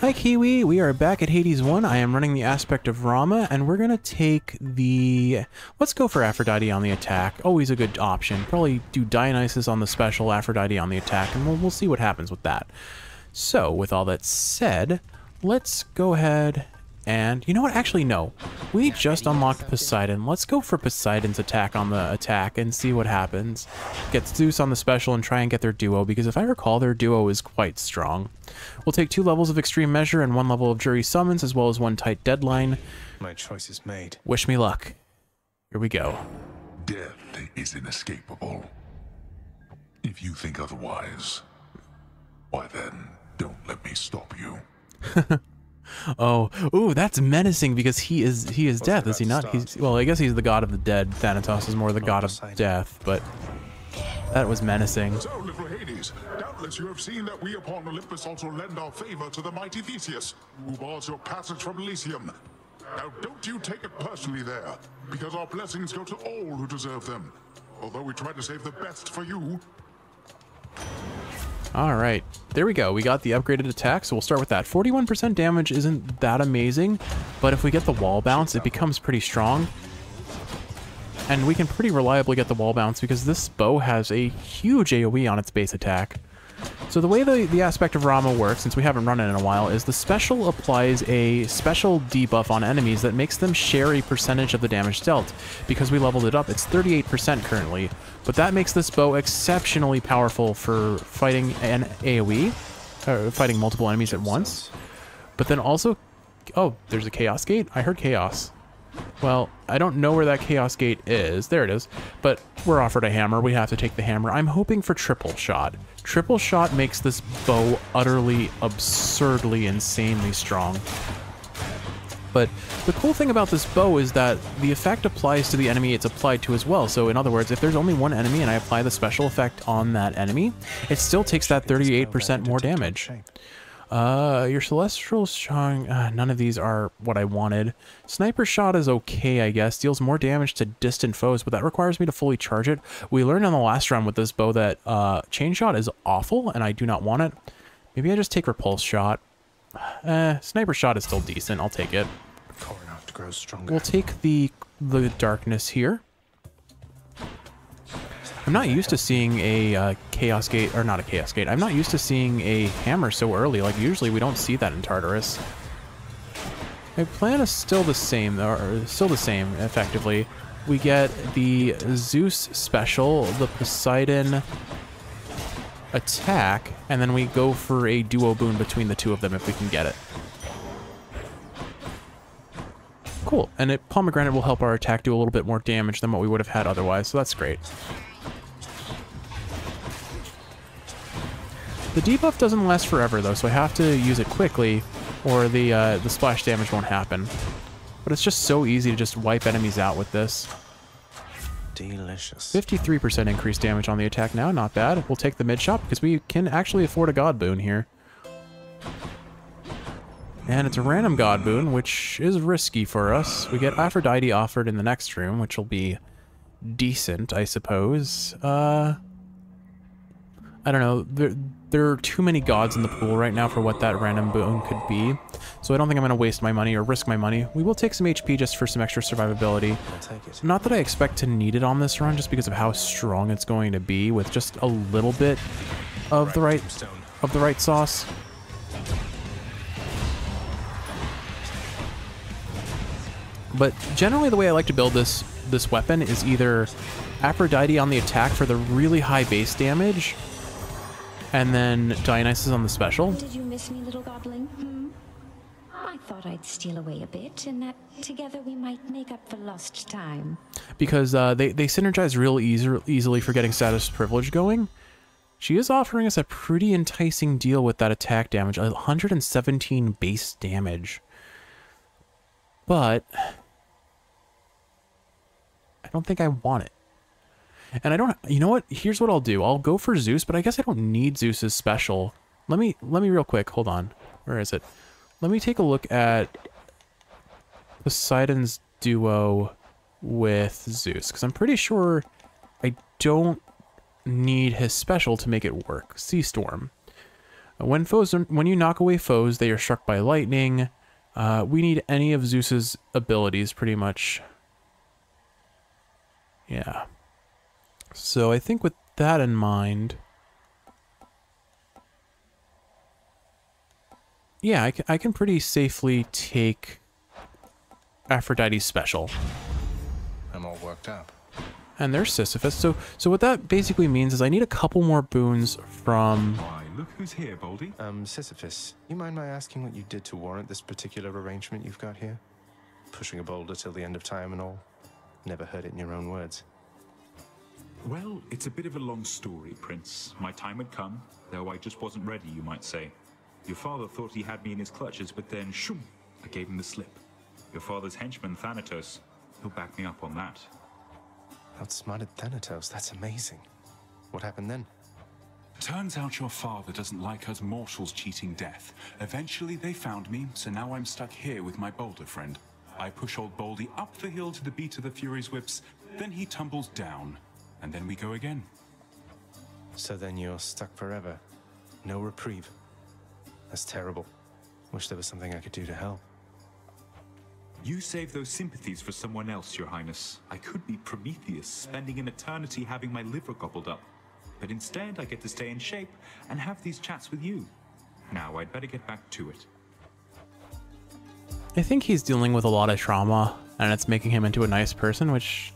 Hi Kiwi, we are back at Hades 1. I am running the aspect of Rama, and we're gonna take the... Let's go for Aphrodite on the attack. Always a good option. Probably do Dionysus on the special, Aphrodite on the attack, and we'll see what happens with that. So, with all that said, let's go ahead and... You know what? Actually, no. We just unlocked Poseidon. Let's go for Poseidon's attack on the attack and see what happens. Get Zeus on the special and try and get their duo, because if I recall, their duo is quite strong. We'll take 2 levels of Extreme Measure and 1 level of Jury Summons, as well as 1 tight deadline. My choice is made. Wish me luck. Here we go. Death is inescapable. If you think otherwise, why then, don't let me stop you. Oh, ooh, that's menacing because he is death, is he not? Well, I guess he's the god of the dead. Thanatos is more the god of death, but that was menacing. So, little Hades, doubtless you have seen that we upon Olympus also lend our favor to the mighty Theseus, who bars your passage from Elysium. Now, don't you take it personally there, because our blessings go to all who deserve them. Although we try to save the best for you. Alright, there we go. We got the upgraded attack, so we'll start with that. 41% damage isn't that amazing, but if we get the wall bounce, it becomes pretty strong. And we can pretty reliably get the wall bounce because this bow has a huge AoE on its base attack. So the way the aspect of Rama works, since we haven't run it in a while, is the special applies a special debuff on enemies that makes them share a percentage of the damage dealt. Because we leveled it up, it's 38% currently. But that makes this bow exceptionally powerful for fighting an AoE, or fighting multiple enemies at once. But then also... Oh, there's a Chaos Gate? I heard Chaos. Well, I don't know where that Chaos Gate is. There it is. But we're offered a hammer. We have to take the hammer. I'm hoping for triple shot. Triple shot makes this bow utterly, absurdly, insanely strong. But the cool thing about this bow is that the effect applies to the enemy it's applied to as well. So in other words, if there's only one enemy and I apply the special effect on that enemy, it still takes that 38% more damage. Your Celestial Shot, none of these are what I wanted. Sniper Shot is okay, I guess. Deals more damage to distant foes, but that requires me to fully charge it. We learned on the last round with this bow that Chain Shot is awful, and I do not want it. Maybe I just take Repulse Shot. Sniper Shot is still decent. I'll take it. We'll take the Darkness here. I'm not used to seeing a Chaos Gate, or not a Chaos Gate. I'm not used to seeing a hammer so early. Like, usually we don't see that in Tartarus. My plan is still the same, effectively. We get the Zeus special, the Poseidon attack, and then we go for a duo boon between the two of them if we can get it. Cool, and Pomegranate will help our attack do a little bit more damage than what we would have had otherwise, so that's great. The debuff doesn't last forever though, so I have to use it quickly, or the splash damage won't happen. But it's just so easy to just wipe enemies out with this. Delicious. 53% increased damage on the attack now, not bad. We'll take the mid shot because we can actually afford a god boon here. And it's a random god boon, which is risky for us. We get Aphrodite offered in the next room, which will be decent, I suppose. I don't know. There are too many gods in the pool right now for what that random boon could be. So I don't think I'm going to waste my money or risk my money. We will take some HP just for some extra survivability. I'll take it. Not that I expect to need it on this run, just because of how strong it's going to be with just a little bit of the right sauce. But generally the way I like to build this weapon is either Aphrodite on the attack for the really high base damage, and then Dionysus on the special. Did you miss me, little godling? I thought I'd steal away a bit, and that together we might make up for lost time. Because they synergize real easily for getting status privilege going. She is offering us a pretty enticing deal with that attack damage, 117 base damage. But I don't think I want it. And I don't, you know what? Here's what I'll do. I'll go for Zeus, but I guess I don't need Zeus's special. Let me real quick. Hold on. Where is it? Let me take a look at Poseidon's duo with Zeus, because I'm pretty sure I don't need his special to make it work. Sea Storm. When you knock away foes, they are struck by lightning. We need any of Zeus's abilities, pretty much. Yeah. So I think with that in mind... Yeah, I can pretty safely take Aphrodite's special. I'm all worked up. And there's Sisyphus. So what that basically means is I need a couple more boons from... Why, look who's here, Baldy. Sisyphus, you mind my asking what you did to warrant this particular arrangement you've got here? Pushing a boulder till the end of time and all? Never heard it in your own words. Well, it's a bit of a long story, Prince. My time had come, though I just wasn't ready, you might say. Your father thought he had me in his clutches, but then, shoom, I gave him the slip. Your father's henchman, Thanatos, he'll back me up on that. Outsmarted Thanatos, that's amazing. What happened then? Turns out your father doesn't like us mortals cheating death. Eventually they found me, so now I'm stuck here with my boulder friend. I push old Baldy up the hill to the beat of the Fury's whips, then he tumbles down, and then we go again. So then you're stuck forever. No reprieve. That's terrible. Wish there was something I could do to help. You save those sympathies for someone else, Your Highness. I could be Prometheus, spending an eternity having my liver gobbled up. But instead, I get to stay in shape and have these chats with you. Now, I'd better get back to it. I think he's dealing with a lot of trauma, and it's making him into a nice person, which...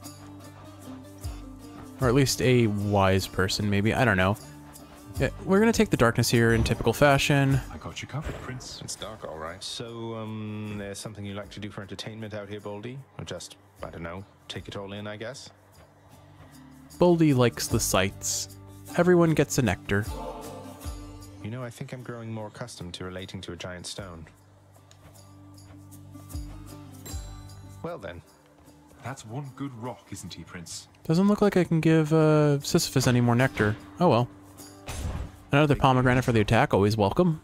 Or at least a wise person, maybe. I don't know. Yeah, we're gonna take the darkness here in typical fashion. I got you covered, Prince. It's dark, all right. So, there's something you like to do for entertainment out here, Baldy? Or just, I don't know, take it all in, I guess? Baldy likes the sights. Everyone gets a nectar. You know, I think I'm growing more accustomed to relating to a giant stone. Well then. That's one good rock, isn't he, Prince? Doesn't look like I can give Sisyphus any more nectar. Oh well. Another pomegranate for the attack, always welcome.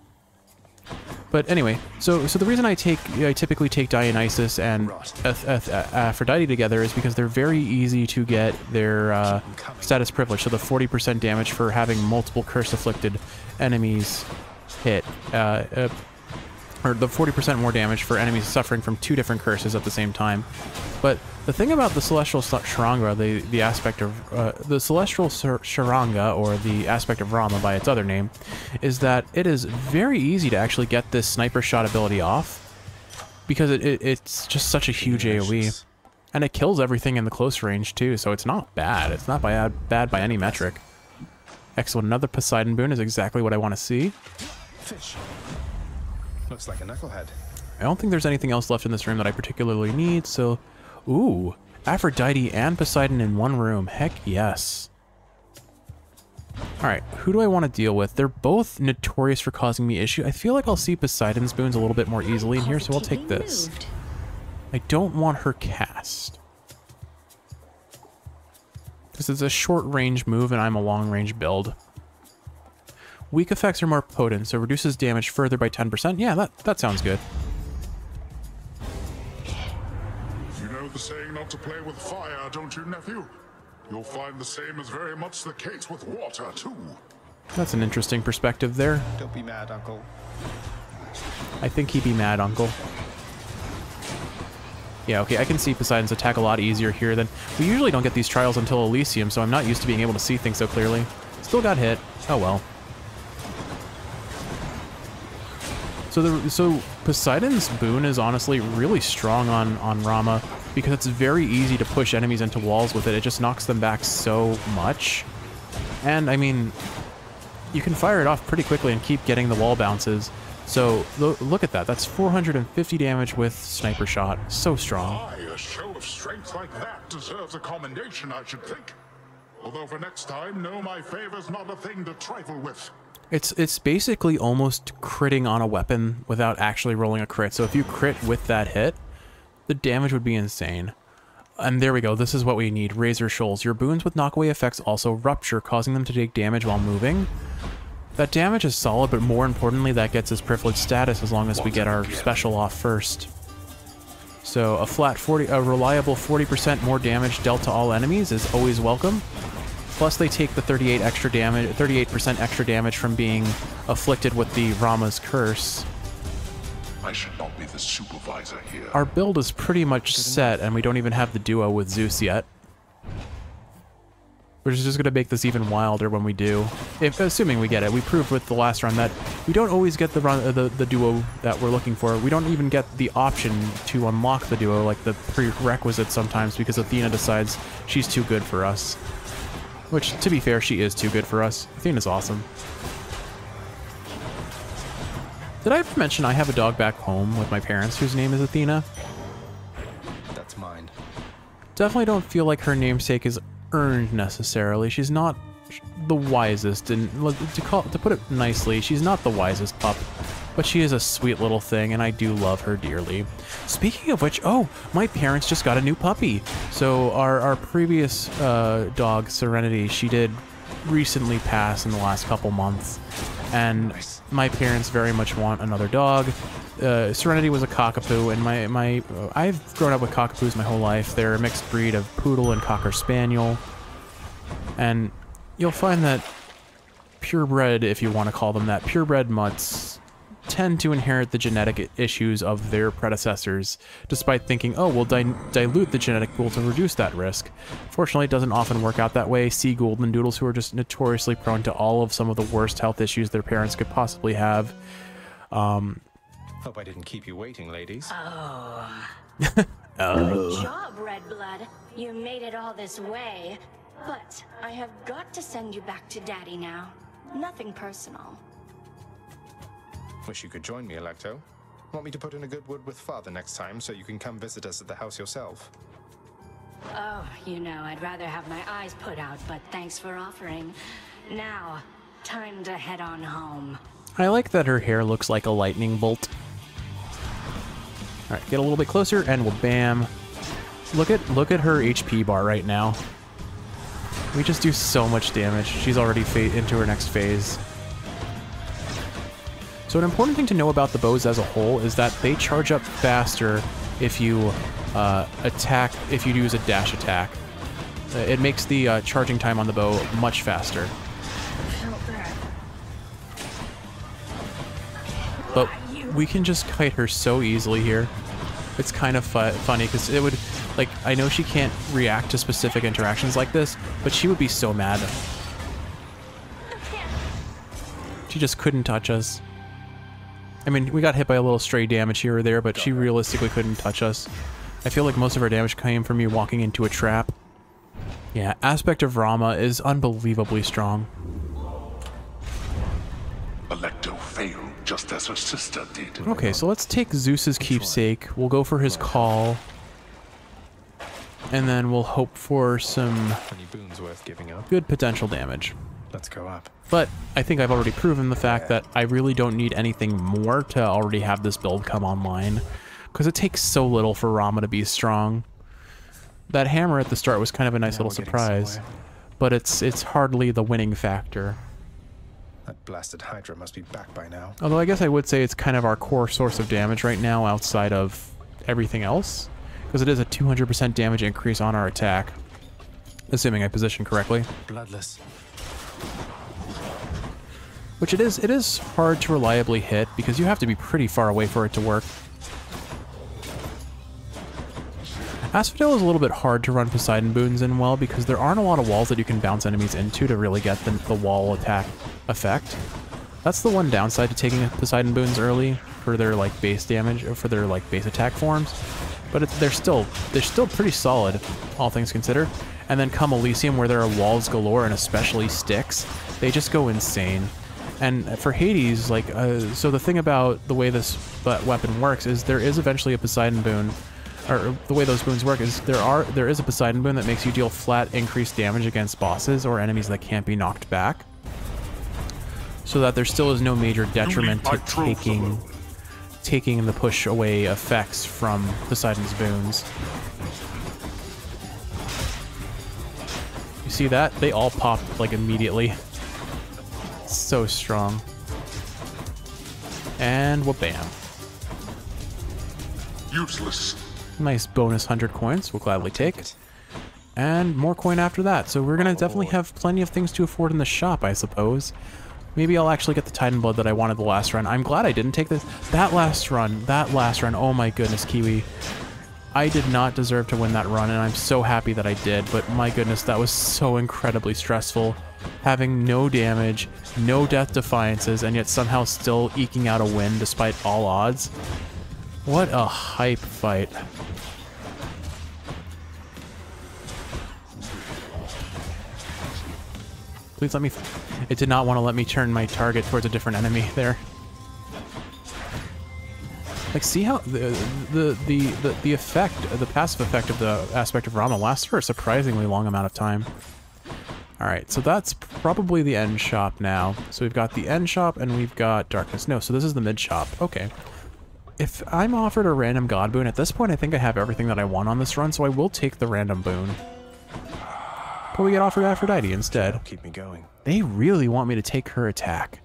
But anyway, so the reason I typically take Dionysus and Aphrodite together is because they're very easy to get their status privilege. So the 40% damage for having multiple curse-afflicted enemies hit, or the 40% more damage for enemies suffering from 2 different curses at the same time. But the thing about the Celestial Sharanga, the aspect of the Celestial Sharanga, or the aspect of Rama by its other name, is that it is very easy to actually get this sniper shot ability off, because it's just such a huge AoE, and it kills everything in the close range too. So it's not bad. It's not bad by any metric. Excellent. Another Poseidon boon is exactly what I want to see. Fish. Looks like a knucklehead. I don't think there's anything else left in this room that I particularly need, so... Ooh, Aphrodite and Poseidon in one room. Heck yes. Alright, who do I want to deal with? They're both notorious for causing me issue. I feel like I'll see Poseidon's boons a little bit more easily in here, so I'll take this. I don't want her cast. Because it's a short-range move and I'm a long-range build. Weak effects are more potent, so reduces damage further by 10%. Yeah, that sounds good. You know the saying not to play with fire, don't you, nephew? You'll find the same is very much the case with water, too. That's an interesting perspective there. Don't be mad, Uncle. I think he'd be mad, Uncle. Yeah, okay, I can see Poseidon's attack a lot easier here than... We usually don't get these trials until Elysium, so I'm not used to being able to see things so clearly. Still got hit. Oh well. So Poseidon's boon is honestly really strong on Rama, because it's very easy to push enemies into walls with it. It just knocks them back so much. And, I mean, you can fire it off pretty quickly and keep getting the wall bounces. So, look at that. That's 450 damage with Sniper Shot. So strong. Aye, a show of strength like that deserves a commendation, I should think. Although for next time, know my favor's not a thing to trifle with. It's basically almost critting on a weapon without actually rolling a crit. So if you crit with that hit, the damage would be insane. And there we go. This is what we need. Razor Shoals. Your boons with knockaway effects also rupture, causing them to take damage while moving. That damage is solid, but more importantly, that gets us privileged status as long as we get our special off first. So a reliable 40% more damage dealt to all enemies is always welcome. Plus they take the 38% extra damage from being afflicted with the Rama's curse. I should not be the supervisor here. Our build is pretty much set, and we don't even have the duo with Zeus yet. Which is just going to make this even wilder when we do. Assuming we get it. We proved with the last run that we don't always get the duo that we're looking for. We don't even get the option to unlock the duo, like the prerequisite sometimes, because Athena decides she's too good for us. Which, to be fair, she is too good for us. Athena's awesome. Did I ever mention I have a dog back home with my parents whose name is Athena? That's mine. Definitely don't feel like her namesake is earned necessarily. She's not the wisest, and to put it nicely, she's not the wisest pup, but she is a sweet little thing, and I do love her dearly. Speaking of which, oh, my parents just got a new puppy. So our previous dog, Serenity, she did recently pass in the last couple months, and my parents very much want another dog. Serenity was a cockapoo, and I've grown up with cockapoos my whole life. They're a mixed breed of poodle and cocker spaniel, and you'll find that purebred, if you want to call them that, purebred mutts tend to inherit the genetic issues of their predecessors, despite thinking, oh, we'll dilute the genetic pool to reduce that risk. Fortunately, it doesn't often work out that way. See golden doodles, who are just notoriously prone to all of some of the worst health issues their parents could possibly have. Hope I didn't keep you waiting, ladies. Oh. Oh. Good job, Red Blood. You made it all this way. But I have got to send you back to Daddy now. Nothing personal. Wish you could join me, Electo. Want me to put in a good word with Father next time so you can come visit us at the house yourself? Oh, you know, I'd rather have my eyes put out, but thanks for offering. Now, time to head on home. I like that her hair looks like a lightning bolt. Alright, get a little bit closer, and we'll bam. Look at her HP bar right now. We just do so much damage. She's already into her next phase. So an important thing to know about the bows as a whole is that they charge up faster if you if you use a dash attack. It makes the charging time on the bow much faster. But we can just kite her so easily here. It's kind of funny because it would, like, I know she can't react to specific interactions like this, but she would be so mad. She just couldn't touch us. I mean, we got hit by a little stray damage here or there, but she realistically couldn't touch us. I feel like most of our damage came from me walking into a trap. Yeah, Aspect of Rama is unbelievably strong. Electo failed just as her sister did. Okay, so let's take Zeus's keepsake. We'll go for his call. And then we'll hope for some Any boons worth giving up? good potential damage. Let's go up. But I think I've already proven the fact that I really don't need anything more to already have this build come online, because it takes so little for Rama to be strong. That hammer at the start was kind of a nice little surprise, but it's hardly the winning factor. That blasted Hydra must be back by now. Although I guess I would say it's kind of our core source of damage right now outside of everything else, because it is a 200% damage increase on our attack, assuming I position correctly. Bloodless. Which it is hard to reliably hit, because you have to be pretty far away for it to work. Asphodel is a little bit hard to run Poseidon boons in well, because there aren't a lot of walls that you can bounce enemies into to really get the wall attack effect. That's the one downside to taking Poseidon boons early for their like base damage, or for their like base attack forms. But they're still pretty solid, all things considered. And then come Elysium, where there are walls galore, and especially sticks, they just go insane. And for Hades, like, so the thing about the way this weapon works is there is eventually a Poseidon boon, or the way those boons work is there is a Poseidon boon that makes you deal flat increased damage against bosses or enemies that can't be knocked back, so that there still is no major detriment to taking the push away effects from Poseidon's boons. You see that? They all popped like immediately. So strong. And wha-bam. Useless. Nice bonus 100 coins, we'll gladly take. And more coin after that. So we're going to definitely have plenty of things to afford in the shop, I suppose. Maybe I'll actually get the Titan Blood that I wanted the last run. I'm glad I didn't take this. That last run. Oh my goodness, Kiwi. I did not deserve to win that run, and I'm so happy that I did. But my goodness, that was so incredibly stressful. Having no damage, no death defiances, and yet somehow still eking out a win despite all odds. What a hype fight. Please let me... It did not want to let me turn my target towards a different enemy there. Like, see how the effect, the passive effect of the aspect of Rama lasts for a surprisingly long amount of time. Alright, so that's probably the end shop now. So we've got the end shop and we've got darkness. No, so this is the mid shop. Okay. If I'm offered a random god boon, at this point I think I have everything that I want on this run, so I will take the random boon. But we get offered Aphrodite instead. That'll keep me going. They really want me to take her attack.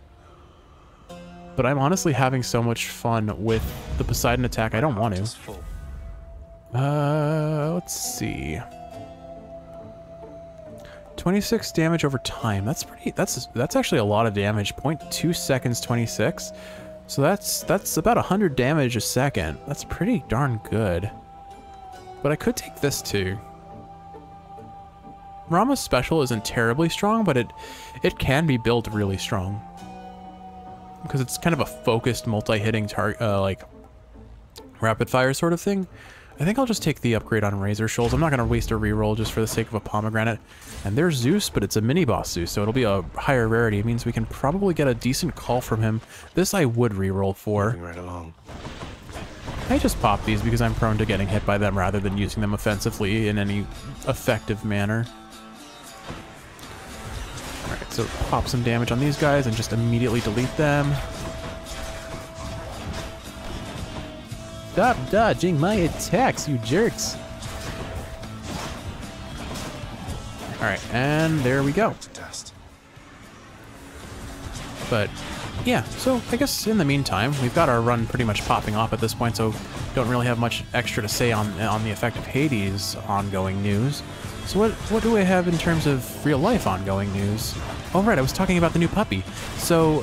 But I'm honestly having so much fun with the Poseidon attack, I don't want to. Let's see. 26 damage over time. That's pretty. That's actually a lot of damage. 0.2 seconds, 26. So that's about 100 damage a second. That's pretty darn good. But I could take this too. Rama's special isn't terribly strong, but it can be built really strong. Because it's kind of a focused multi-hitting target, like rapid fire sort of thing. I think I'll just take the upgrade on Razor Shoals. I'm not going to waste a reroll just for the sake of a pomegranate. And there's Zeus, but it's a mini-boss Zeus, so it'll be a higher rarity. It means we can probably get a decent call from him. This I would reroll for. Moving right along. I just pop these because I'm prone to getting hit by them rather than using them offensively in any effective manner. Alright, so pop some damage on these guys and just immediately delete them. Stop dodging my attacks, you jerks! Alright, and there we go. But, yeah, so I guess in the meantime, we've got our run pretty much popping off at this point, so don't really have much extra to say on the effect of Hades' ongoing news. So what do I have in terms of real-life ongoing news? Oh, right, I was talking about the new puppy. So,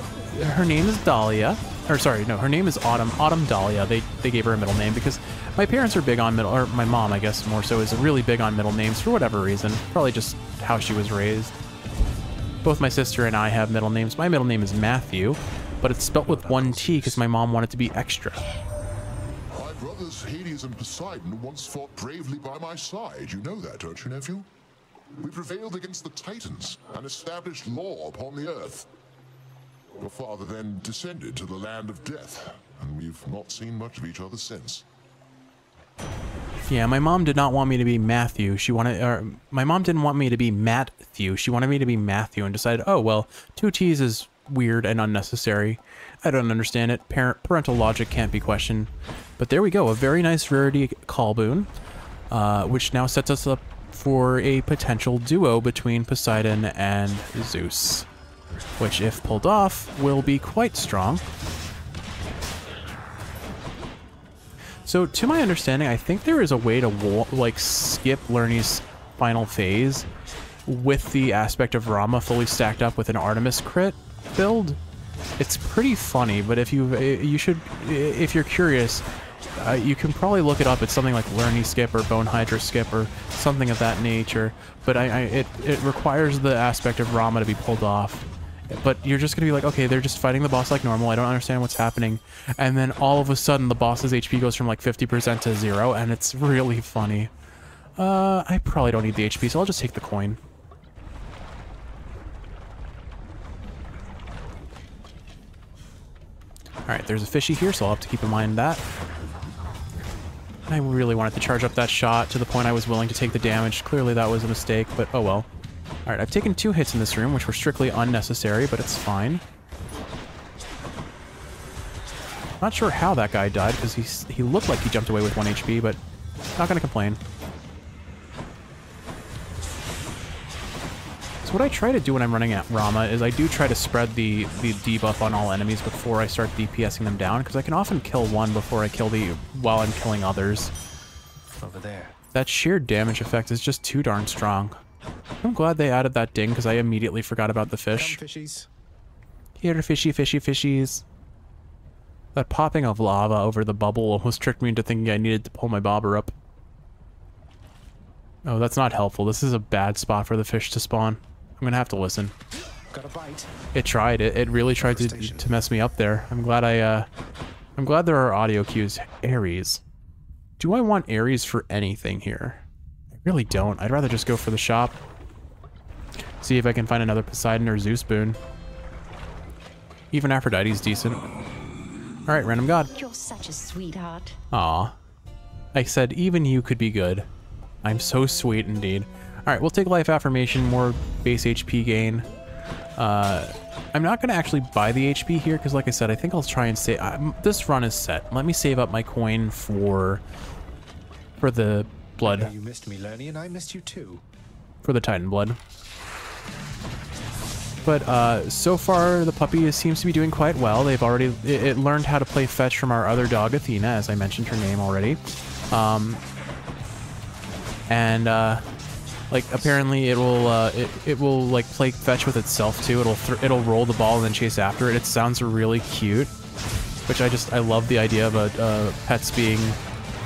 her name is Dahlia. Or, sorry, no, her name is Autumn. Autumn Dahlia. They gave her a middle name because my parents are big on middle... Or my mom, I guess, more so, is really big on middle names for whatever reason. Probably just how she was raised. Both my sister and I have middle names. My middle name is Matthew, but it's spelt with one T because my mom wanted to be extra. My brothers Hades and Poseidon once fought bravely by my side. You know that, don't you, nephew? We prevailed against the Titans and established law upon the earth. Your father then descended to the land of death, and we've not seen much of each other since. Yeah, my mom did not want me to be Matthew. She wanted, my mom didn't want me to be Matthew. She wanted me to be Matthew and decided, oh, well, 2 T's is weird and unnecessary. I don't understand it. Parental logic can't be questioned. But there we go, a very nice rarity call boon, which now sets us up for a potential duo between Poseidon and Zeus, which, if pulled off, will be quite strong. So, to my understanding, I think there is a way to, like, skip Lernie's final phase with the aspect of Rama fully stacked up with an Artemis crit build. It's pretty funny, but if if you're curious, you can probably look it up. It's something like Lernie skip or Bone Hydra skip or something of that nature. But it requires the aspect of Rama to be pulled off. But you're just going to be like, okay, they're just fighting the boss like normal. I don't understand what's happening. And then all of a sudden, the boss's HP goes from like 50% to 0, and it's really funny. I probably don't need the HP, so I'll just take the coin. Alright, there's a fishy here, so I'll have to keep in mind that. I really wanted to charge up that shot to the point I was willing to take the damage. Clearly that was a mistake, but oh well. Alright, I've taken 2 hits in this room, which were strictly unnecessary, but it's fine. Not sure how that guy died, because he looked like he jumped away with 1 HP, but not gonna complain. So what I try to do when I'm running at Rama is I do try to spread the debuff on all enemies before I start DPSing them down, because I can often kill one before I kill while I'm killing others. Over there. that sheer damage effect is just too darn strong. I'm glad they added that ding because I immediately forgot about the fish. Come, fishies. Here, fishy, fishy, fishies. That popping of lava over the bubble almost tricked me into thinking I needed to pull my bobber up. Oh, that's not helpful. This is a bad spot for the fish to spawn. I'm gonna have to listen. Got a bite. It tried. It really tried to mess me up there. I'm glad there are audio cues. Aries. Do I want Aries for anything here? I really don't. I'd rather just go for the shop. See if I can find another Poseidon or Zeus boon. Even Aphrodite's decent. Alright, random god. You're such a sweetheart. Aw. I said even you could be good. I'm so sweet indeed. Alright, we'll take life affirmation, more base HP gain. I'm not going to actually buy the HP here because, like I said, I think I'll try and save. This run is set. Let me save up my coin for the blood. You missed me, Lerny, and I missed you too. For the Titan blood. But so far, the puppy seems to be doing quite well. They've already it learned how to play fetch from our other dog, Athena, as I mentioned her name already. Like apparently it will like play fetch with itself too. It'll roll the ball and then chase after it. It sounds really cute, which I love the idea of pets being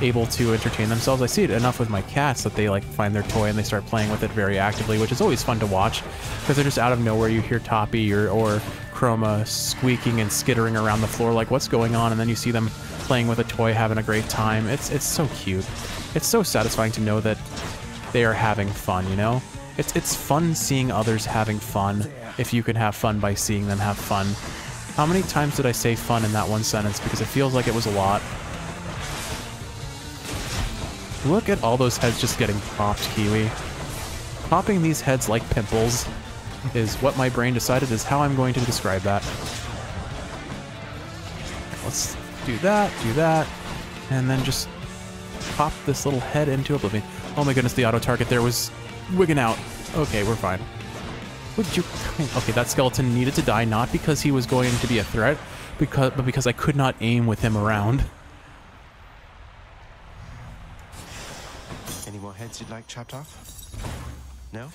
able to entertain themselves. I see it enough with my cats that they like find their toy and they start playing with it very actively, which is always fun to watch because they're just out of nowhere. You hear Toppy or Chroma squeaking and skittering around the floor like what's going on, and then you see them playing with a toy, having a great time. It's so cute. It's so satisfying to know that they are having fun, you know? It's fun seeing others having fun if you can have fun by seeing them have fun. How many times did I say fun in that one sentence? Because it feels like it was a lot. Look at all those heads just getting popped, Kiwi. Popping these heads like pimples is what my brain decided is how I'm going to describe that. Let's do that, and then just pop this little head into oblivion. Oh my goodness, the auto target there was wigging out. Okay, we're fine. Would you? Okay, that skeleton needed to die not because he was going to be a threat, but because I could not aim with him around. Any more heads you'd like chopped off? No?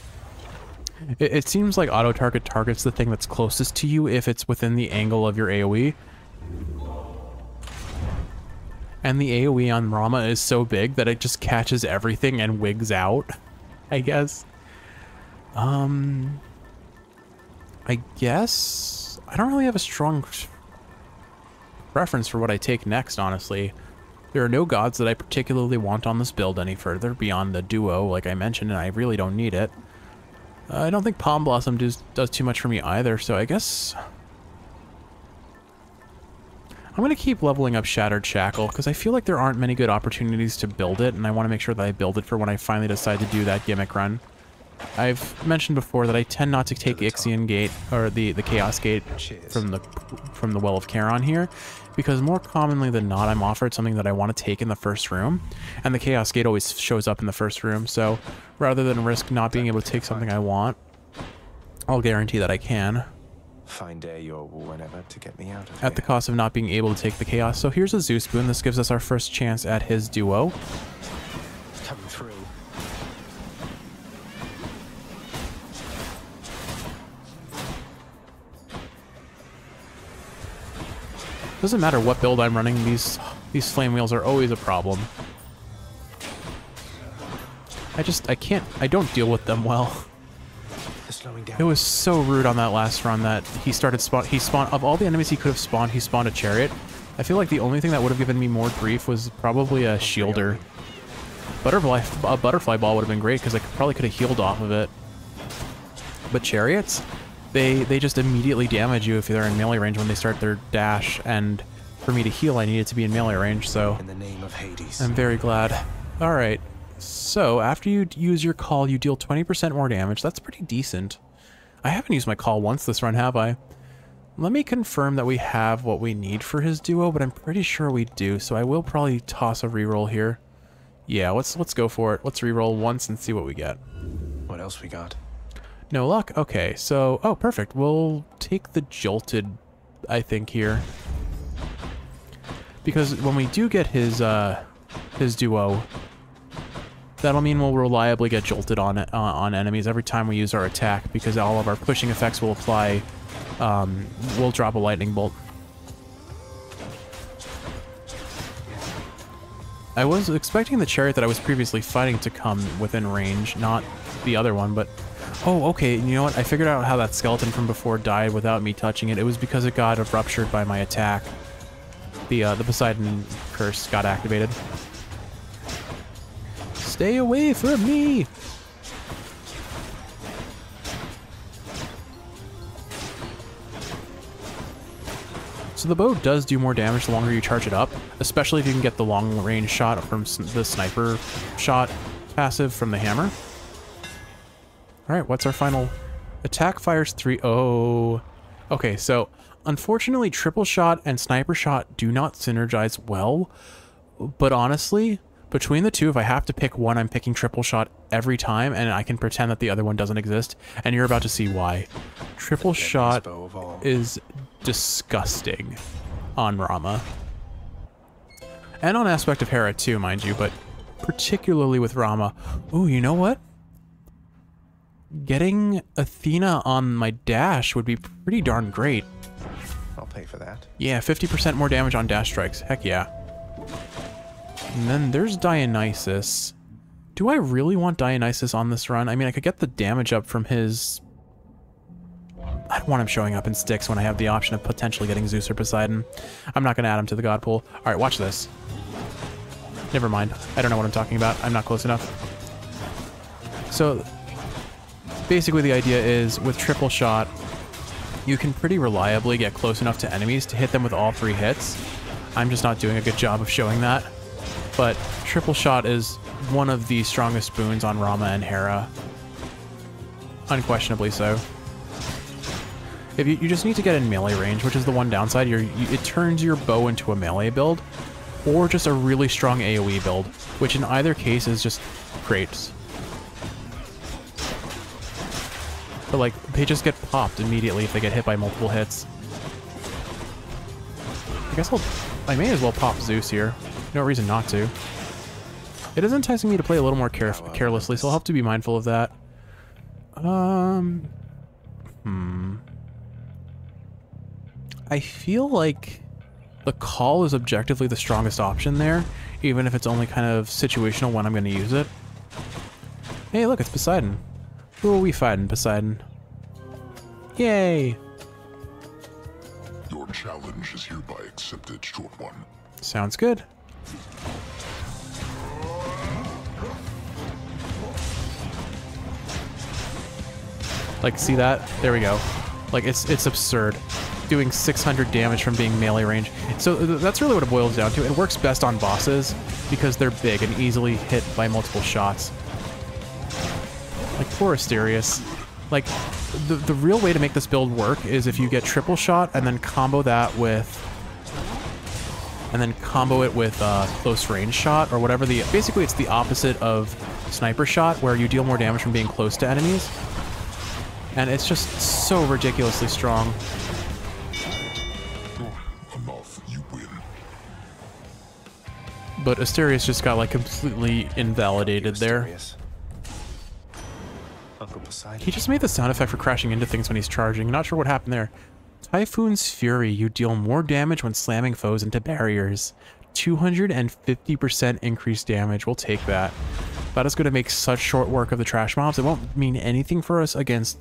It seems like auto target targets the thing that's closest to you if it's within the angle of your AoE. And the AoE on Rama is so big that it just catches everything and wigs out, I guess. I guess I don't really have a strong preference for what I take next, honestly. There are no gods that I particularly want on this build any further beyond the duo, like I mentioned, and I really don't need it. I don't think Palm Blossom does too much for me either, so I guess I'm going to keep leveling up Shattered Shackle, because I feel like there aren't many good opportunities to build it, and I want to make sure that I build it for when I finally decide to do that gimmick run. I've mentioned before that I tend not to take Ixion Gate, or the Chaos Gate from the Well of Charon here, because more commonly than not, I'm offered something that I want to take in the first room, and the Chaos Gate always shows up in the first room, so rather than risk not being able to take something I want, I'll guarantee that I can. Find day or whenever to get me out of at the cost of not being able to take the Chaos. So here's a Zeus boon. This gives us our first chance at his duo. Coming through. Doesn't matter what build I'm running, these flame wheels are always a problem. I don't deal with them well. It was so rude on that last run that he spawned, of all the enemies he could have spawned, he spawned a chariot. I feel like the only thing that would have given me more grief was probably a shielder. A butterfly ball would have been great because I probably could have healed off of it. But chariots, they just immediately damage you if they're in melee range when they start their dash, and for me to heal I needed to be in melee range, so in the name of Hades. I'm very glad. Alright. So, after you use your call, you deal 20% more damage. That's pretty decent. I haven't used my call once this run, have I? Let me confirm that we have what we need for his duo, but I'm pretty sure we do, so I will probably toss a reroll here. Yeah, let's go for it. Let's reroll once and see what we get. What else we got? No luck? Okay, so... Oh, perfect. We'll take the Jolted, I think, here. Because when we do get his duo... That'll mean we'll reliably get jolted on enemies every time we use our attack, because all of our pushing effects will apply. We'll drop a lightning bolt. I was expecting the chariot that I was previously fighting to come within range, not the other one, but... Oh, okay, you know what? I figured out how that skeleton from before died without me touching it. It was because it got ruptured by my attack. The Poseidon curse got activated. Stay away from me! So the bow does do more damage the longer you charge it up, especially if you can get the long range shot from the sniper shot passive from the hammer. Alright, what's our final? Attack fires 3. Oh. Okay, so unfortunately triple shot and sniper shot do not synergize well, but honestly, between the two, if I have to pick one, I'm picking triple shot every time, and I can pretend that the other one doesn't exist, and you're about to see why. Triple shot is disgusting on Rama. And on Aspect of Hera too, mind you, but particularly with Rama. Ooh, you know what? Getting Athena on my dash would be pretty darn great. I'll pay for that. Yeah, 50% more damage on dash strikes. Heck yeah. And then there's Dionysus. Do I really want Dionysus on this run? I mean, I could get the damage up from his... I don't want him showing up in sticks when I have the option of potentially getting Zeus or Poseidon. I'm not going to add him to the god pool. Alright, watch this. Never mind. I don't know what I'm talking about. I'm not close enough. So, basically the idea is, with triple shot, you can pretty reliably get close enough to enemies to hit them with all 3 hits. I'm just not doing a good job of showing that. But triple shot is one of the strongest boons on Rama and Hera. Unquestionably so. If you just need to get in melee range, which is the one downside. It turns your bow into a melee build, or just a really strong AoE build, which in either case is just great. But like, they just get popped immediately if they get hit by multiple hits. I guess I may as well pop Zeus here. No reason not to. It is enticing me to play a little more carelessly, so I'll have to be mindful of that. I feel like the call is objectively the strongest option there, even if it's only kind of situational when I'm going to use it. Hey, look, it's Poseidon. Who are we fighting, Poseidon? Yay! Your challenge is hereby accepted, short one. Sounds good. Like, see that? There we go. Like, it's absurd. Doing 600 damage from being melee range. So that's really what it boils down to. It works best on bosses because they're big and easily hit by multiple shots. Like, poor Asterius. Like, the real way to make this build work is if you get triple shot and then combo that with... and then combo it with close range shot or whatever the... Basically, it's the opposite of sniper shot, where you deal more damage from being close to enemies. And it's just so ridiculously strong. Enough, you win. But Asterius just got, like, completely invalidated there. Uncle Poseidon. He just made the sound effect for crashing into things when he's charging. Not sure what happened there. Typhoon's Fury. You deal more damage when slamming foes into barriers. 250% increased damage. We'll take that. That is going to make such short work of the trash mobs. It won't mean anything for us against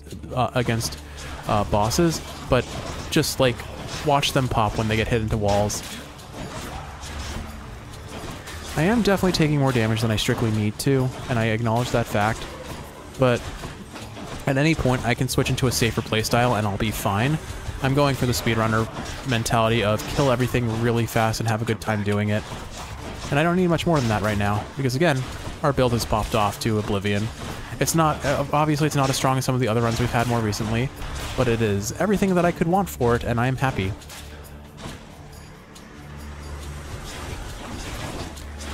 bosses, but just, like, watch them pop when they get hit into walls. I am definitely taking more damage than I strictly need to, and I acknowledge that fact. But at any point, I can switch into a safer playstyle and I'll be fine. I'm going for the speedrunner mentality of kill everything really fast and have a good time doing it. And I don't need much more than that right now, because again, our build has popped off to oblivion. It's not, obviously it's not as strong as some of the other runs we've had more recently, but it is everything that I could want for it, and I am happy.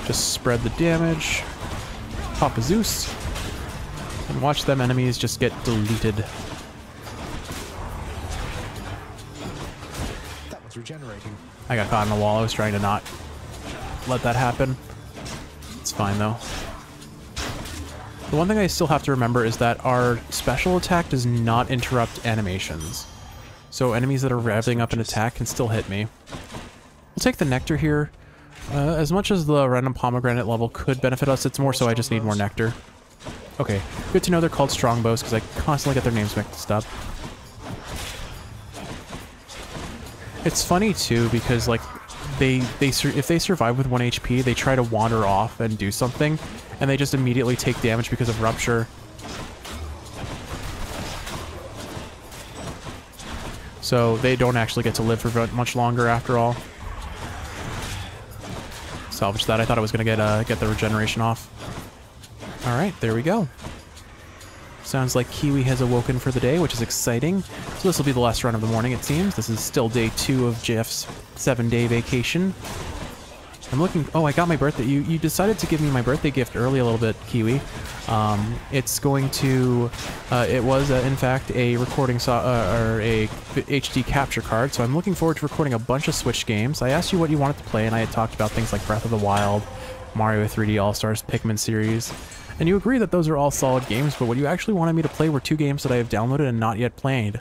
Just spread the damage, pop a Zeus, and watch them enemies just get deleted. That was regenerating. I got caught in the wall. I was trying to not let that happen. It's fine though. The one thing I still have to remember is that our special attack does not interrupt animations. So enemies that are revving up an attack can still hit me. We'll take the nectar here. As much as the random pomegranate level could benefit us, it's more so I just need more nectar. Okay, good to know they're called strongbows because I constantly get their names mixed up. It's funny too because like if they survive with 1 HP, they try to wander off and do something, and they just immediately take damage because of rupture. So they don't actually get to live for much longer after all. Salvage that. I thought I was gonna get the regeneration off. All right, there we go. Sounds like Kiwi has awoken for the day, which is exciting. So this will be the last run of the morning, it seems. This is still day 2 of Jeff's 7-day vacation. I'm looking... Oh, I got my birthday... You decided to give me my birthday gift early a little bit, Kiwi. It's going to... it was, in fact, a recording... or a HD capture card, so I'm looking forward to recording a bunch of Switch games. I asked you what you wanted to play, and I had talked about things like Breath of the Wild, Mario 3D All-Stars, Pikmin series. And you agree that those are all solid games, but what you actually wanted me to play were 2 games that I have downloaded and not yet played.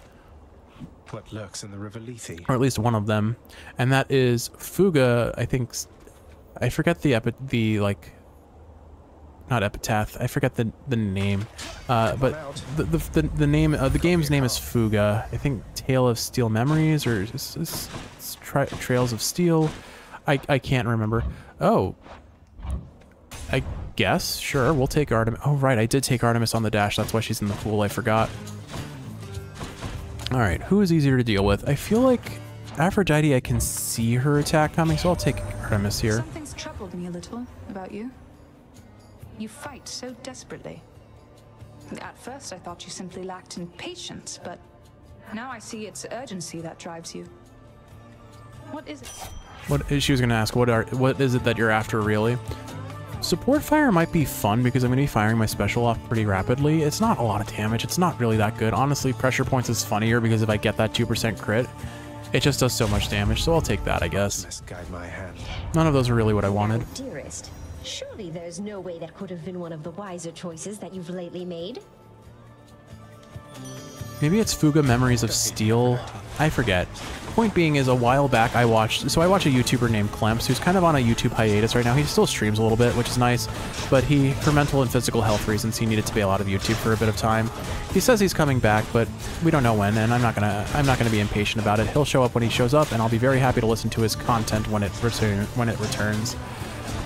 What lurks in the River Lethe? Or at least one of them. And that is Fuga, I think... I forget like... Not epitaph. I forget the name. But the name... the game's name is Fuga. I think Tale of Steel Memories, or Trails of Steel. I can't remember. Oh. I guess. Sure, we'll take Artemis. Oh, right, I did take Artemis on the dash. That's why she's in the pool. I forgot. All right, who is easier to deal with? I feel like Aphrodite, I can see her attack coming, so I'll take Artemis here. Something's troubled me a little about you. You fight so desperately. At first, I thought you simply lacked in patience, but now I see it's urgency that drives you. What is it? What she was going to ask? What is it that you're after, really? Support fire might be fun because I'm going to be firing my special off pretty rapidly. It's not a lot of damage. It's not really that good. Honestly, pressure points is funnier because if I get that 2% crit, it just does so much damage. So I'll take that, I guess. Misguide my hand. None of those are really what I wanted. Dearest, surely there's no way that could have been one of the wiser choices that you've lately made. Maybe it's Fuga Memories of Steel. I forget. Point being is a while back I watched a YouTuber named Clemps who's kind of on a YouTube hiatus right now. He still streams a little bit, which is nice, but for mental and physical health reasons, he needed to bail out of YouTube for a bit of time. He says he's coming back, but we don't know when, and I'm not gonna be impatient about it. He'll show up when he shows up, and I'll be very happy to listen to his content when it returns.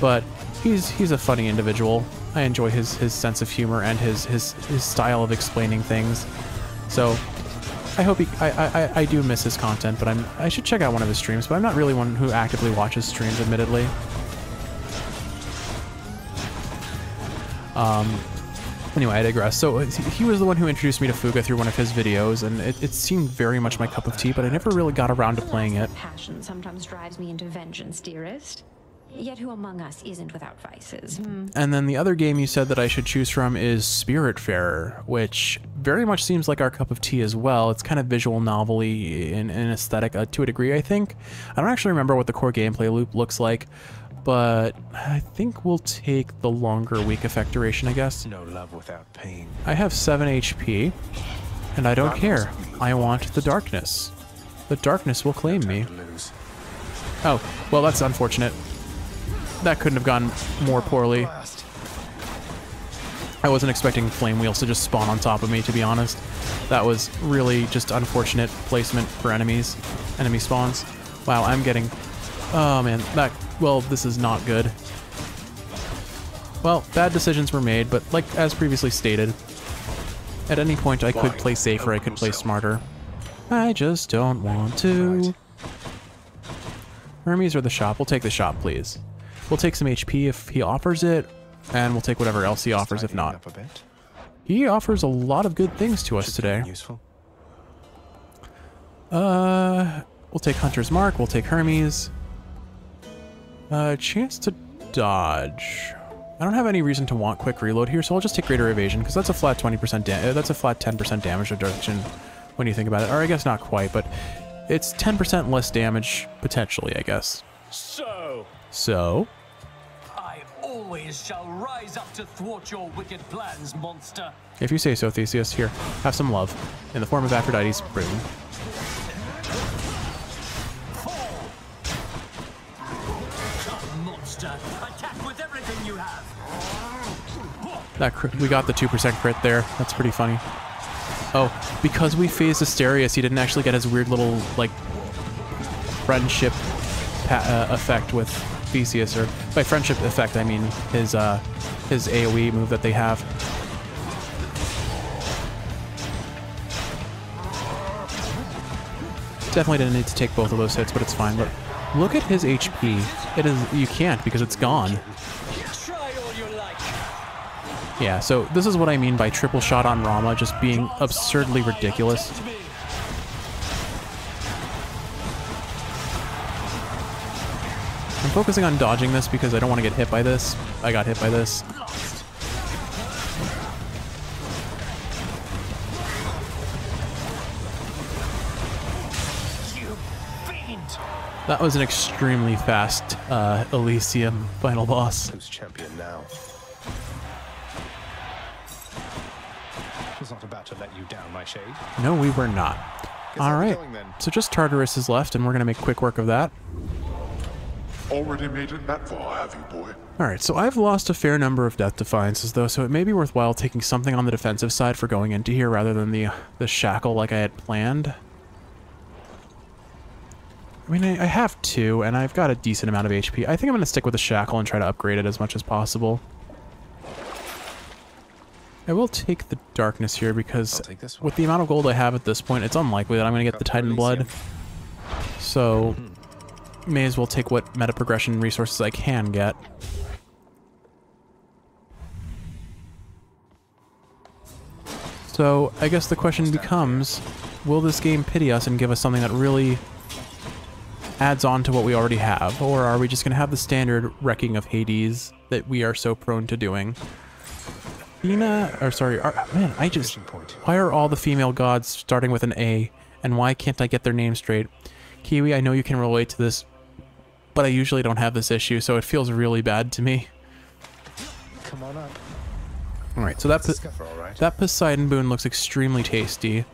But he's a funny individual. I enjoy his sense of humor and his style of explaining things. So I hope I do miss his content, but I should check out one of his streams, but I'm not really one who actively watches streams, admittedly. Anyway, I digress. So he was the one who introduced me to Fuga through one of his videos, and it seemed very much my cup of tea, but I never really got around to playing it. Passion sometimes drives me into vengeance, dearest. Yet who among us isn't without vices? And then the other game you said that I should choose from is Spiritfarer, which very much seems like our cup of tea as well. It's kind of visual novel-y in aesthetic to a degree, I think. I don't actually remember what the core gameplay loop looks like, but I think we'll take the longer weak effect duration, I guess. No love without pain. I have 7 HP, and I don't care. I want the darkness. The darkness will claim me. Oh, well, that's unfortunate. That couldn't have gone more poorly. I wasn't expecting flame wheels to just spawn on top of me, to be honest. That was really just unfortunate placement for enemy spawns. Wow, I'm getting... Oh man, well, this is not good. Well, bad decisions were made, but like as previously stated, at any point I could play safer, I could play smarter. I just don't want to. Hermes or the shop? We'll take the shop, please. We'll take some HP if he offers it, and we'll take whatever else he offers if not. He offers a lot of good things to us today. We'll take Hunter's Mark, we'll take Hermes. Chance to dodge. I don't have any reason to want quick reload here, so I'll just take Greater Evasion, because that's a flat 20% that's a flat 10% damage reduction when you think about it. Or I guess not quite, but it's 10% less damage, potentially, I guess. So? always shall rise up to thwart your wicked plans, monster. If you say so, Theseus. Here, have some love in the form of Aphrodite's rune. Monster, attack with everything you have. We got the 2% crit there. That's pretty funny. Oh, because we phased Asterius, he didn't actually get his weird little, like, friendship effect with Theseus. Or by friendship effect, I mean his AoE move that they have. Definitely didn't need to take both of those hits, but it's fine. But look at his HP. It is, you can't because it's gone. Yeah, so this is what I mean by triple shot on Rama just being absurdly ridiculous. I'm focusing on dodging this because I don't want to get hit by this. I got hit by this. That was an extremely fast Elysium final boss. Who's champion now? Was not about to let you down, my shade. No, we were not. Alright, so just Tartarus is left, and we're going to make quick work of that. Already made it that far, have you, boy? Alright, so I've lost a fair number of Death Defiances, though, so it may be worthwhile taking something on the defensive side for going into here rather than the Shackle like I had planned. I mean, I have two, and I've got a decent amount of HP. I think I'm going to stick with the Shackle and try to upgrade it as much as possible. I will take the Darkness here because with the amount of gold I have at this point, it's unlikely that I'm going to get the Titan Blood. So, may as well take what meta progression resources I can get. So, I guess the question becomes, will this game pity us and give us something that really adds on to what we already have? Or are we just going to have the standard wrecking of Hades that we are so prone to doing? Athena, or sorry, man, why are all the female gods starting with an A, and why can't I get their name straight? Kiwi, I know you can relate to this, but I usually don't have this issue, so it feels really bad to me. Come on up. Alright, so that Poseidon boon looks extremely tasty.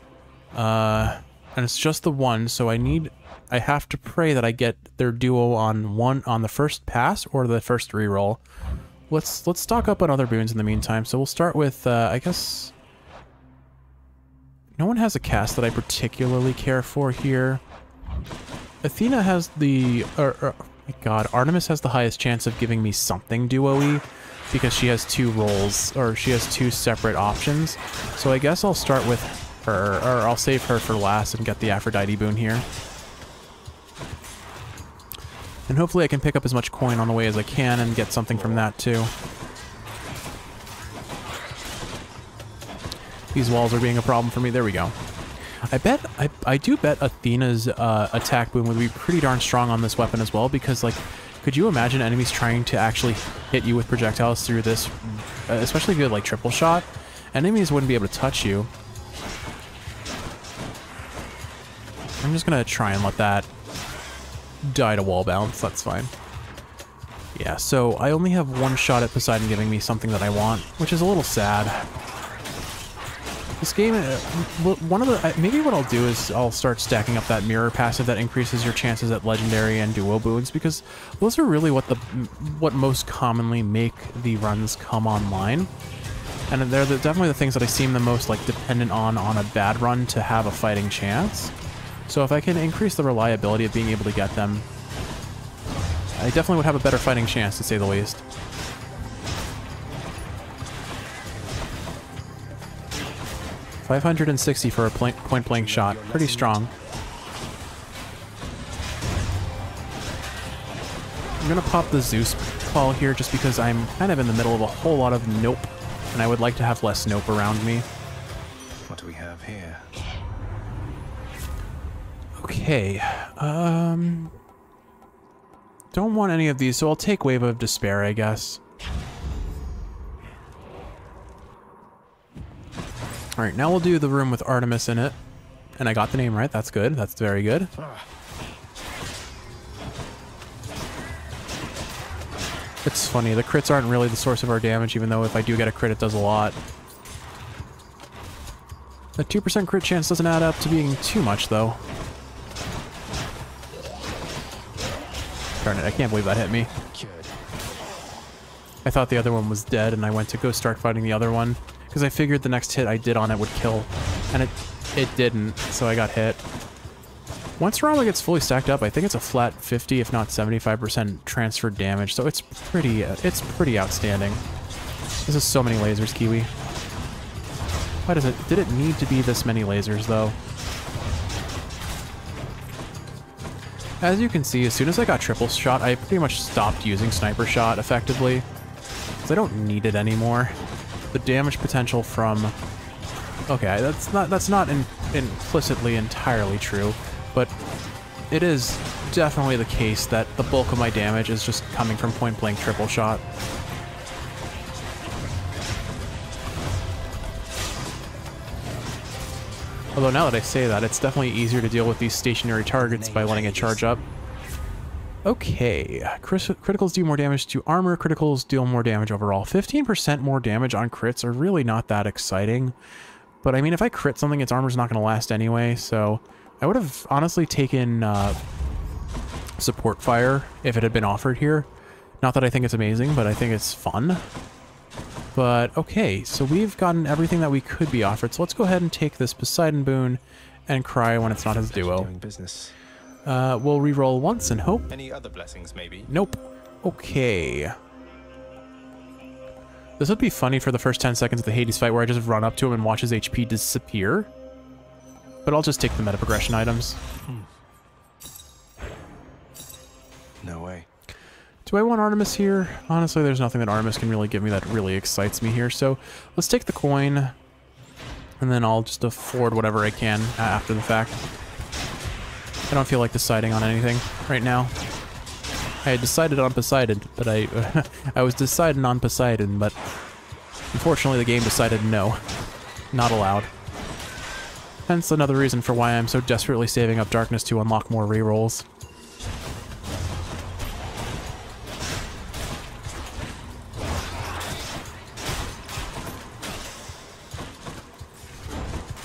And it's just the one, so I have to pray that I get their duo on the first pass or the first reroll. Let's stock up on other boons in the meantime. So we'll start with, I guess... No one has a cast that I particularly care for here. Athena has the... my god, Artemis has the highest chance of giving me something duo-y because she has two roles, or she has two separate options. So I guess I'll start with her, or I'll save her for last and get the Aphrodite boon here. And hopefully I can pick up as much coin on the way as I can and get something from that too. These walls are being a problem for me. There we go. I do bet Athena's attack boon would be pretty darn strong on this weapon as well, because, like, could you imagine enemies trying to actually hit you with projectiles through this, especially if you had, like, triple shot? Enemies wouldn't be able to touch you. I'm just gonna try and let that die to wall bounce, that's fine. Yeah, so I only have one shot at Poseidon giving me something that I want, which is a little sad. This game, maybe what I'll do is I'll start stacking up that mirror passive that increases your chances at legendary and duo boons, because those are really what most commonly make the runs come online. And they're definitely the things that I seem the most, like, dependent on a bad run to have a fighting chance. So if I can increase the reliability of being able to get them, I definitely would have a better fighting chance, to say the least. $560 for a point-blank shot. Pretty strong. I'm gonna pop the Zeus call here just because I'm kind of in the middle of a whole lot of nope, and I would like to have less nope around me. What do we have here? Okay, don't want any of these, so I'll take Wave of Despair, I guess. Alright, now we'll do the room with Artemis in it. And I got the name right, that's good, that's very good. It's funny, the crits aren't really the source of our damage, even though if I do get a crit, it does a lot. The 2% crit chance doesn't add up to being too much, though. Darn it, I can't believe that hit me. I thought the other one was dead, and I went to go start fighting the other one, because I figured the next hit I did on it would kill, and it didn't, so I got hit. Once Rama gets fully stacked up, I think it's a flat 50, if not 75% transferred damage, so it's pretty outstanding. This is so many lasers, Kiwi. Why did it need to be this many lasers, though? As you can see, as soon as I got triple shot, I pretty much stopped using sniper shot effectively, because I don't need it anymore. The damage potential from... Okay, that's not implicitly entirely true, but it is definitely the case that the bulk of my damage is just coming from point-blank triple shot. Although now that I say that, it's definitely easier to deal with these stationary targets by letting it charge up. Okay, criticals do more damage to armor, criticals deal more damage overall. 15% more damage on crits are really not that exciting. But I mean, if I crit something, its armor's not going to last anyway, so I would have honestly taken support fire if it had been offered here. Not that I think it's amazing, but I think it's fun. But okay, so we've gotten everything that we could be offered, so let's go ahead and take this Poseidon boon and cry when it's not his duo. We'll reroll once and hope. Any other blessings, maybe? Nope. Okay. This would be funny for the first 10 seconds of the Hades fight where I just run up to him and watch his HP disappear. But I'll just take the meta progression items. No way. Do I want Artemis here? Honestly, there's nothing that Artemis can really give me that really excites me here, so let's take the coin, and then I'll just afford whatever I can after the fact. I don't feel like deciding on anything right now. I had decided on Poseidon, but I was deciding on Poseidon, but unfortunately the game decided no. Not allowed. Hence another reason for why I'm so desperately saving up Darkness to unlock more rerolls.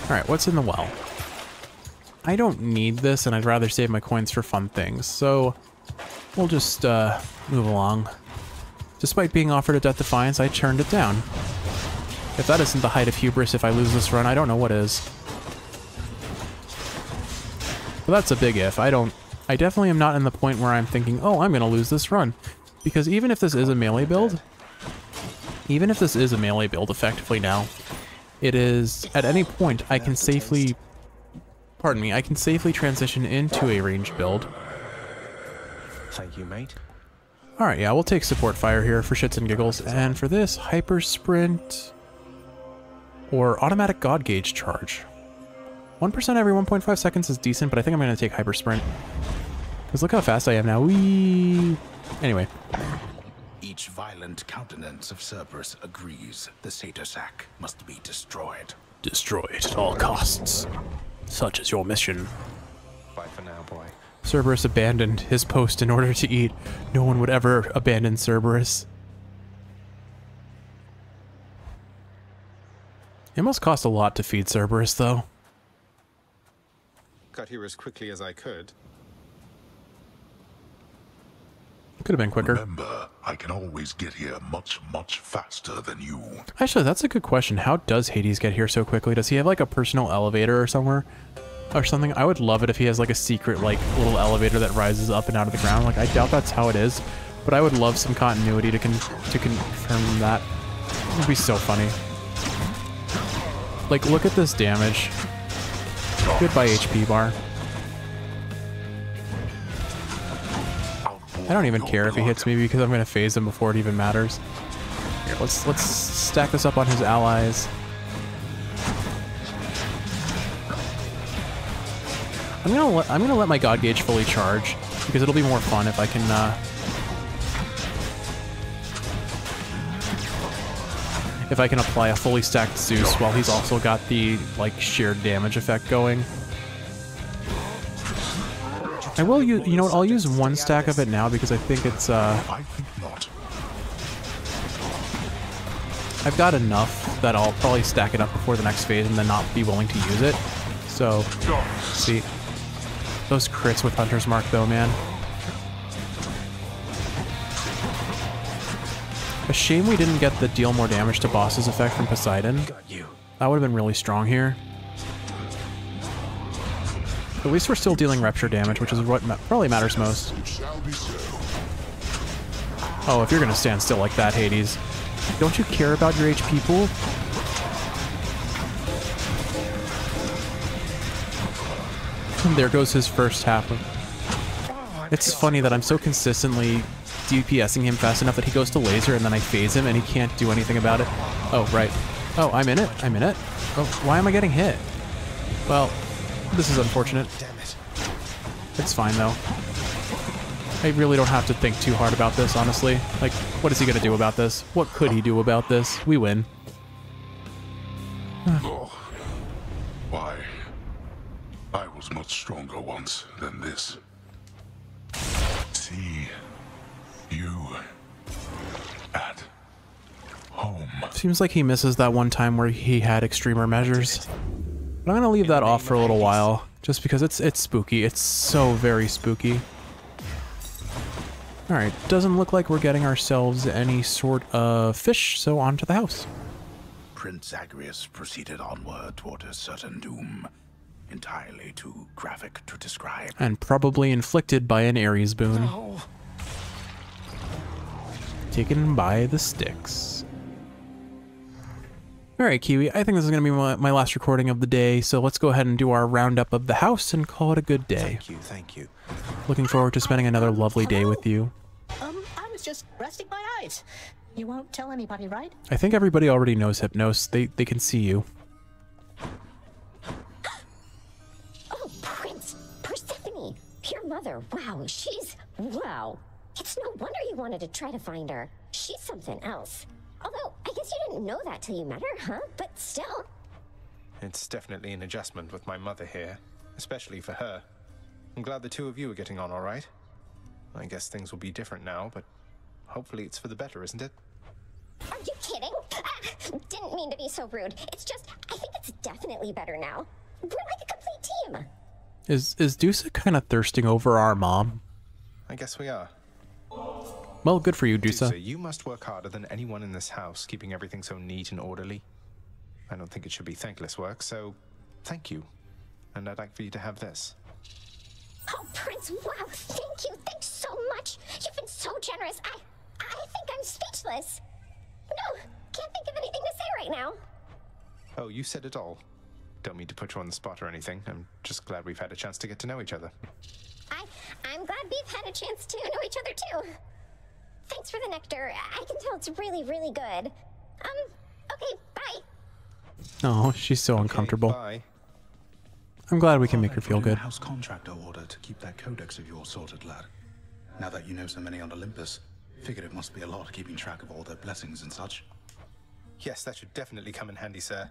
Alright, what's in the well? I don't need this, and I'd rather save my coins for fun things, so we'll just move along. Despite being offered a Death Defiance, I turned it down. If that isn't the height of hubris if I lose this run, I don't know what is. But that's a big if. I definitely am not in the point where I'm thinking, oh, I'm gonna lose this run. Because even if this is a melee build, effectively now, it is, at any point, I can safely, I can safely transition into a ranged build. Thank you, mate. Alright, yeah, we'll take support fire here for shits and giggles. And for this, hyper sprint or automatic god gauge charge. 1% every 1.5 seconds is decent, but I think I'm going to take hyper sprint. Because look how fast I am now. Whee! Anyway. Each violent countenance of Cerberus agrees the Satyr Sack must be destroyed. Destroyed at all costs. Such is your mission. Bye for now, boy. Cerberus abandoned his post in order to eat. No one would ever abandon Cerberus. It must cost a lot to feed Cerberus, though. Got here as quickly as I could. Could have been quicker. Remember, I can always get here much, much faster than you. Actually, that's a good question. How does Hades get here so quickly? Does he have like a personal elevator or somewhere? Or something? I would love it if he has like a secret like little elevator that rises up and out of the ground. Like, I doubt that's how it is, but I would love some continuity to confirm that. It would be so funny. Like, look at this damage. Goodbye HP bar. I don't even care if he hits me because I'm going to phase him before it even matters. Here, let's stack this up on his allies. I'm gonna let my god gauge fully charge because it'll be more fun if I can apply a fully stacked Zeus while he's also got the like shared damage effect going. I will use, you know what, I'll use one stack of it now because I think it's I think not. I've got enough that I'll probably stack it up before the next phase and then not be willing to use it. So, see. Those crits with Hunter's Mark though, man. A shame we didn't get the deal more damage to bosses effect from Poseidon. That would have been really strong here. At least we're still dealing rupture damage, which is what probably matters most. Oh, if you're gonna stand still like that, Hades. Don't you care about your HP pool? And there goes his first half of... It's funny that I'm so consistently DPSing him fast enough that he goes to laser and then I phase him and he can't do anything about it. Oh, right. Oh, I'm in it. I'm in it. Oh, why am I getting hit? Well, this is unfortunate. It's fine, though. I really don't have to think too hard about this, honestly. Like, what is he gonna do about this? What could he do about this? We win. Oh. Why? I was much stronger once than this. See you at home. Seems like he misses that one time where he had extremer measures. But I'm gonna leave that off for a little while, just because it's spooky. It's so very spooky. Alright, doesn't look like we're getting ourselves any sort of fish, so on to the house. Prince Zagreus proceeded onward toward a certain doom, entirely too graphic to describe. And probably inflicted by an Ares boon. No. Taken by the sticks. Alright, Kiwi, I think this is going to be my last recording of the day, so let's go ahead and do our roundup of the house and call it a good day. Thank you. Looking forward to spending another lovely day with you. I was just resting my eyes. You won't tell anybody, right? I think everybody already knows Hypnos. They can see you. Oh, Prince! Persephone! Your mother, wow, wow. It's no wonder you wanted to try to find her. She's something else. Although, I guess you didn't know that till you met her, huh? But still. It's definitely an adjustment with my mother here, especially for her. I'm glad the two of you are getting on all right. I guess things will be different now, but hopefully it's for the better, isn't it? Are you kidding? Didn't mean to be so rude. It's just, I think it's definitely better now. We're like a complete team. Is Dusa kind of thirsting over our mom? I guess we are. Well, good for you, Dusa. You must work harder than anyone in this house, keeping everything so neat and orderly. I don't think it should be thankless work, so thank you. And I'd like for you to have this. Oh, Prince, wow, thank you. Thanks so much. You've been so generous. I think I'm speechless. No, can't think of anything to say right now. Oh, you said it all. Don't mean to put you on the spot or anything. I'm just glad we've had a chance to get to know each other. I'm glad we've had a chance to know each other, too. Thanks for the nectar. I can tell it's really, really good. Okay, bye. Oh, she's so uncomfortable. Bye. I'm glad we can make her feel good. House contractor order to keep that codex of yours sorted, lad. Now that you know so many on Olympus, figured it must be a lot keeping track of all their blessings and such. Yes, that should definitely come in handy, sir.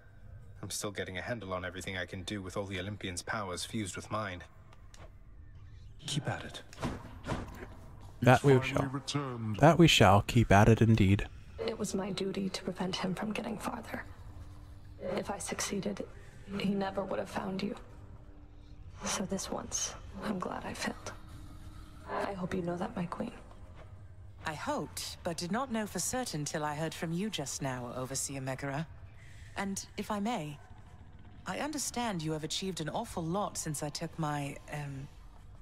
I'm still getting a handle on everything I can do with all the Olympians' powers fused with mine. Keep at it. That we shall. That we shall keep at it indeed. It was my duty to prevent him from getting farther. If I succeeded, he never would have found you. So this once, I'm glad I failed. I hope you know that, my queen. I hoped, but did not know for certain till I heard from you just now, Overseer Megara. And if I may, I understand you have achieved an awful lot since I took my,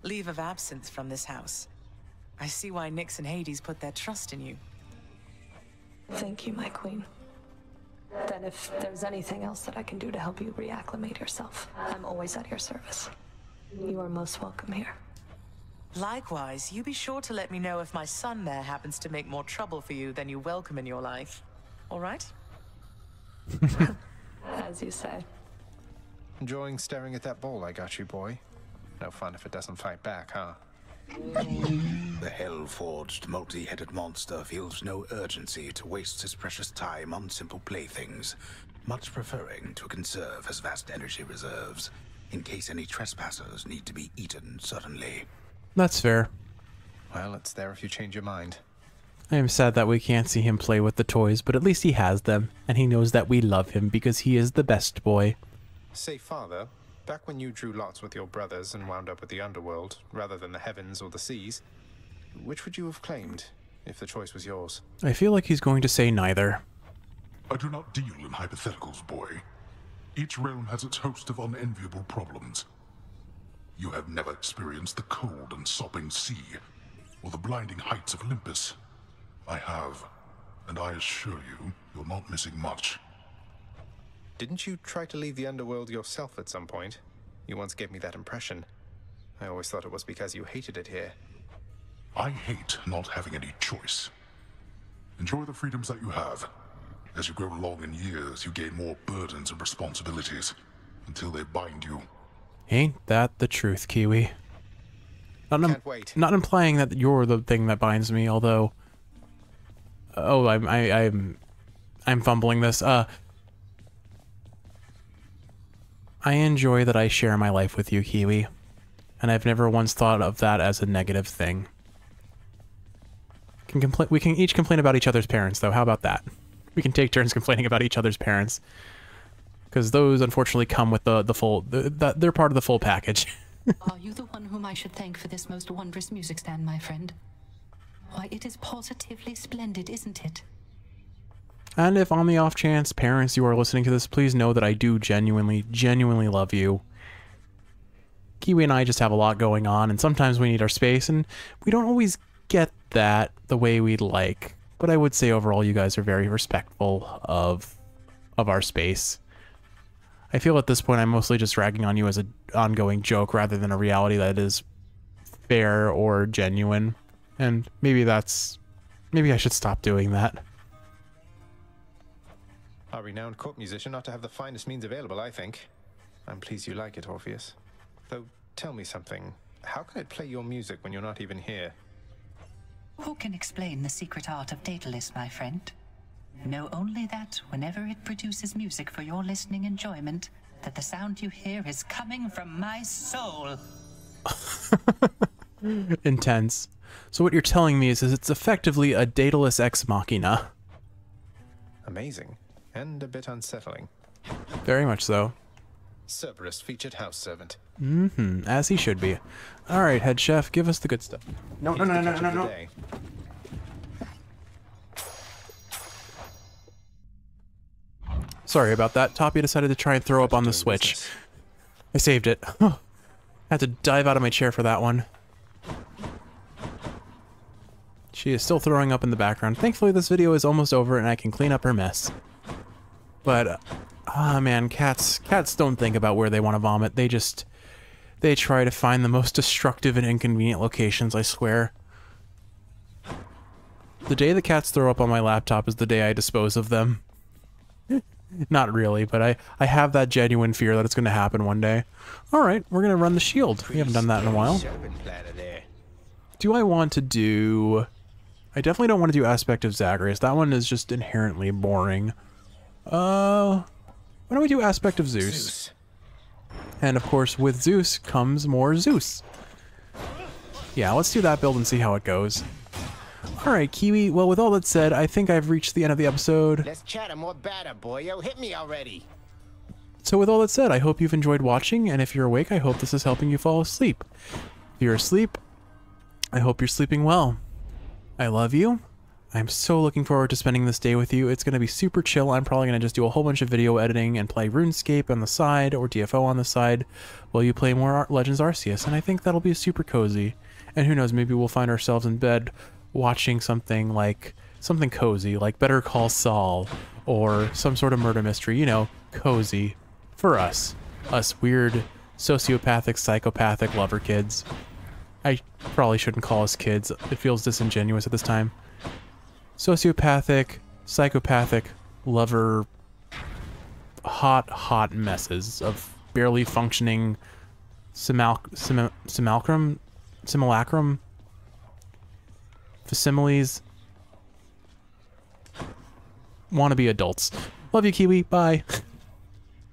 leave of absence from this house. I see why Nyx and Hades put their trust in you. Thank you, my queen. Then if there's anything else that I can do to help you reacclimate yourself, I'm always at your service. You are most welcome here. Likewise, you be sure to let me know if my son there happens to make more trouble for you than you welcome in your life. All right? As you say. Enjoying staring at that bowl I got you, boy? No fun if it doesn't fight back, huh? The hell-forged, multi-headed monster feels no urgency to waste his precious time on simple playthings, much preferring to conserve his vast energy reserves, in case any trespassers need to be eaten suddenly. That's fair. Well, it's there if you change your mind. I am sad that we can't see him play with the toys, but at least he has them, and he knows that we love him because he is the best boy. Say, Father, back when you drew lots with your brothers and wound up with the underworld, rather than the heavens or the seas, which would you have claimed, if the choice was yours? I feel like he's going to say neither. I do not deal in hypotheticals, boy. Each realm has its host of unenviable problems. You have never experienced the cold and sopping sea, or the blinding heights of Olympus. I have, and I assure you, you're not missing much. Didn't you try to leave the underworld yourself at some point? You once gave me that impression. I always thought it was because you hated it here. I hate not having any choice. Enjoy the freedoms that you have. As you grow along in years, you gain more burdens and responsibilities, until they bind you. Ain't that the truth, Kiwi? Can't wait. Not implying that you're the thing that binds me, although... Oh, I'm fumbling this. I enjoy that I share my life with you, Kiwi. And I've never once thought of that as a negative thing. We can each complain about each other's parents, though. How about that? We can take turns complaining about each other's parents. Because those, unfortunately, come with the full... they're part of the full package. Are you the one whom I should thank for this most wondrous music stand, my friend? Why, it is positively splendid, isn't it? And if on the off chance, parents, you are listening to this, please know that I do genuinely love you. Kiwi and I just have a lot going on, and sometimes we need our space, and we don't always get that the way we'd like. But I would say overall, you guys are very respectful of our space. I feel at this point I'm mostly just ragging on you as an ongoing joke rather than a reality that is fair or genuine. And maybe I should stop doing that. A renowned court musician ought to have the finest means available, I think. I'm pleased you like it, Orpheus. Though, tell me something. How can it play your music when you're not even here? Who can explain the secret art of Daedalus, my friend? Know only that whenever it produces music for your listening enjoyment, that the sound you hear is coming from my soul. Intense. So what you're telling me is it's effectively a Daedalus ex machina. Amazing. And a bit unsettling. Very much so. Cerberus featured house servant. Mm-hmm. As he should be. Alright, head chef, give us the good stuff. No. Sorry about that. Toppy decided to try and throw up on the Switch. I saved it. Had to dive out of my chair for that one. She is still throwing up in the background. Thankfully, this video is almost over and I can clean up her mess. But, man, cats don't think about where they want to vomit. They try to find the most destructive and inconvenient locations, I swear. The day the cats throw up on my laptop is the day I dispose of them. Not really, but I have that genuine fear that it's going to happen one day. Alright, we're going to run the shield. We haven't done that in a while. Do I want to do... I definitely don't want to do Aspect of Zagreus. That one is just inherently boring. Why don't we do Aspect of Zeus? And of course, with Zeus comes more Zeus. Yeah, let's do that build and see how it goes. Alright, Kiwi, well, with all that said, I think I've reached the end of the episode. Let's chat more better, boyo. Hit me already. So with all that said, I hope you've enjoyed watching, and if you're awake, I hope this is helping you fall asleep. If you're asleep, I hope you're sleeping well. I love you. I'm so looking forward to spending this day with you. It's going to be super chill. I'm probably going to just do a whole bunch of video editing and play RuneScape on the side, or DFO on the side, while you play more Legends Arceus, and I think that'll be super cozy. And who knows, maybe we'll find ourselves in bed watching something cozy, like Better Call Saul, or some sort of murder mystery, you know, cozy. For us weird, sociopathic, psychopathic lover kids. I probably shouldn't call us kids. It feels disingenuous at this time. Sociopathic, psychopathic, lover, hot messes of barely functioning simulacrum, facsimiles, wannabe adults. Love you, Kiwi. Bye.